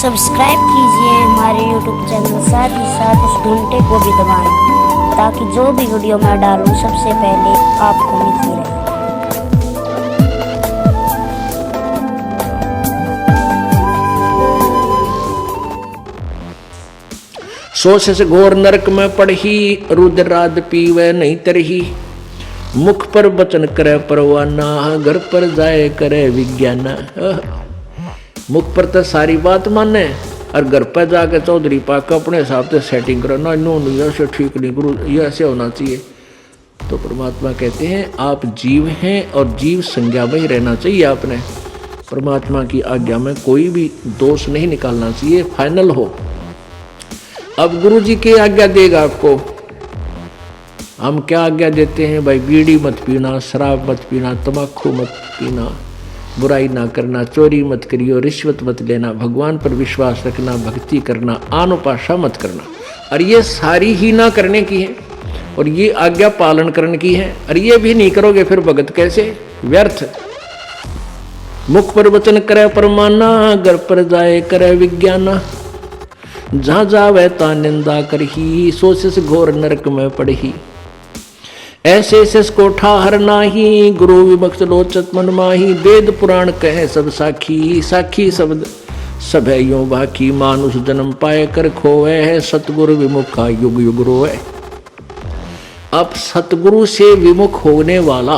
Subscribe कीजिए हमारे YouTube channel, साथ ही साथ उस घंटे को भी दबाएं ताकि जो भी वीडियो मैं डालूं सबसे पहले आपको मिलती रहे। सोच से घोर नरक में पड़ही, रुद्राद पीवे नहीं तरही। मुख पर वचन करे परवाना, घर पर जाए करे विज्ञाना। मुख पर तो सारी बात माने और घर पर जाके चौधरी पाक अपने हिसाब से सेटिंग करना, नो ऐसे ठीक नहीं गुरु, ये ऐसे होना चाहिए। तो परमात्मा कहते हैं आप जीव हैं और जीव संज्ञा में ही रहना चाहिए। आपने परमात्मा की आज्ञा में कोई भी दोष नहीं निकालना चाहिए, फाइनल हो। अब गुरु जी की आज्ञा देगा आपको। हम क्या आज्ञा देते हैं भाई? बीड़ी मत पीना, शराब मत पीना, तम्बाकू मत पीना, बुराई ना करना, चोरी मत करियो, रिश्वत मत लेना, भगवान पर विश्वास रखना, भक्ति करना, आनुपाशा मत करना। और ये सारी ही ना करने की है और ये आज्ञा पालन करने की है। और ये भी नहीं करोगे फिर भगत कैसे? व्यर्थ। मुख पर वचन करे परमाना, घर पर जाए करे विज्ञाना। जहाँ जावे ता निंदा करही, सोच से घोर नरक में पड़ही। ऐसे से कोठा हर नाही, गुरु विमुक्त लोचत मन माही। वेद पुराण कहे सब साखी, साखी शब्द सब है यो बाकी। मानुष जन्म पाए कर खोए है, सतगुरु विमुख का युग युग रोए। अब सतगुरु से विमुख होने वाला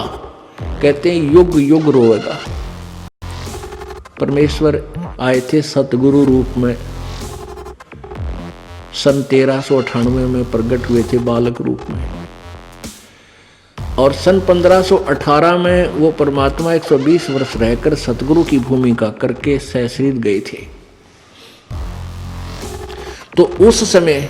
कहते हैं युग युग रोएगा। परमेश्वर आए थे सतगुरु रूप में, सन 1398 में प्रकट हुए थे बालक रूप में। और सन 1518 में वो परमात्मा 120 वर्ष रहकर सतगुरु की भूमिका करके सहस्रित गए थे। तो उस समय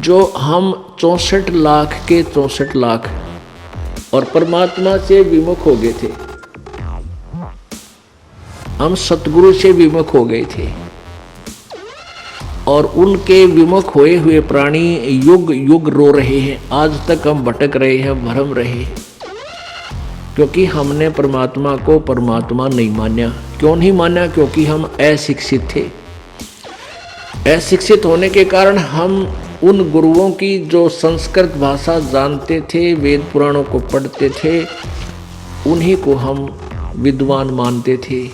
जो हम 64 लाख के 64 लाख और परमात्मा से विमुख हो गए थे, हम सतगुरु से विमुख हो गए थे। और उनके विमुख होए हुए प्राणी युग युग रो रहे हैं। आज तक हम भटक रहे हैं, भ्रम रहे हैं, क्योंकि हमने परमात्मा को परमात्मा नहीं माना। क्यों नहीं माना? क्योंकि हम अशिक्षित थे। अशिक्षित होने के कारण हम उन गुरुओं की जो संस्कृत भाषा जानते थे, वेद पुराणों को पढ़ते थे, उन्हीं को हम विद्वान मानते थे।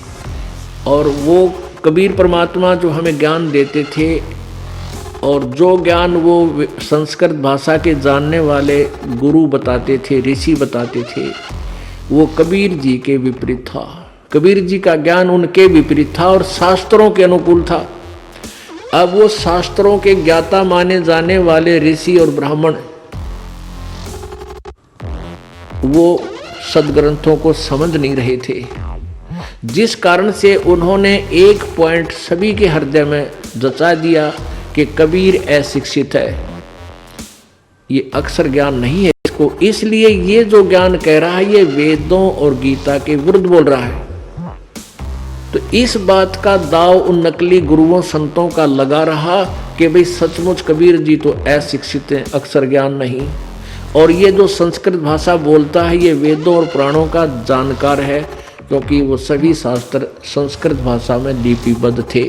और वो कबीर परमात्मा जो हमें ज्ञान देते थे और जो ज्ञान वो संस्कृत भाषा के जानने वाले गुरु बताते थे, ऋषि बताते थे, वो कबीर जी के विपरीत था। कबीर जी का ज्ञान उनके विपरीत था और शास्त्रों के अनुकूल था। अब वो शास्त्रों के ज्ञाता माने जाने वाले ऋषि और ब्राह्मण वो सदग्रंथों को समझ नहीं रहे थे, जिस कारण से उन्होंने एक पॉइंट सभी के हृदय में जचा दिया कि कबीर अशिक्षित है, ये अक्षर ज्ञान नहीं है इसको। इसलिए ये जो ज्ञान कह रहा है ये वेदों और गीता के विरुद्ध बोल रहा है। तो इस बात का दाव उन नकली गुरुओं संतों का लगा रहा कि भाई सचमुच कबीर जी तो अशिक्षित हैं, अक्षर ज्ञान नहीं। और ये जो संस्कृत भाषा बोलता है ये वेदों और पुराणों का जानकार है, क्योंकि वो सभी शास्त्र संस्कृत भाषा में लिपिबद्ध थे।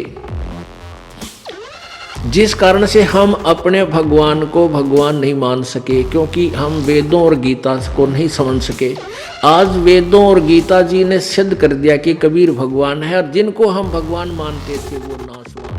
जिस कारण से हम अपने भगवान को भगवान नहीं मान सके, क्योंकि हम वेदों और गीता को नहीं समझ सके। आज वेदों और गीता जी ने सिद्ध कर दिया कि कबीर भगवान है और जिनको हम भगवान मानते थे वो नाशवान।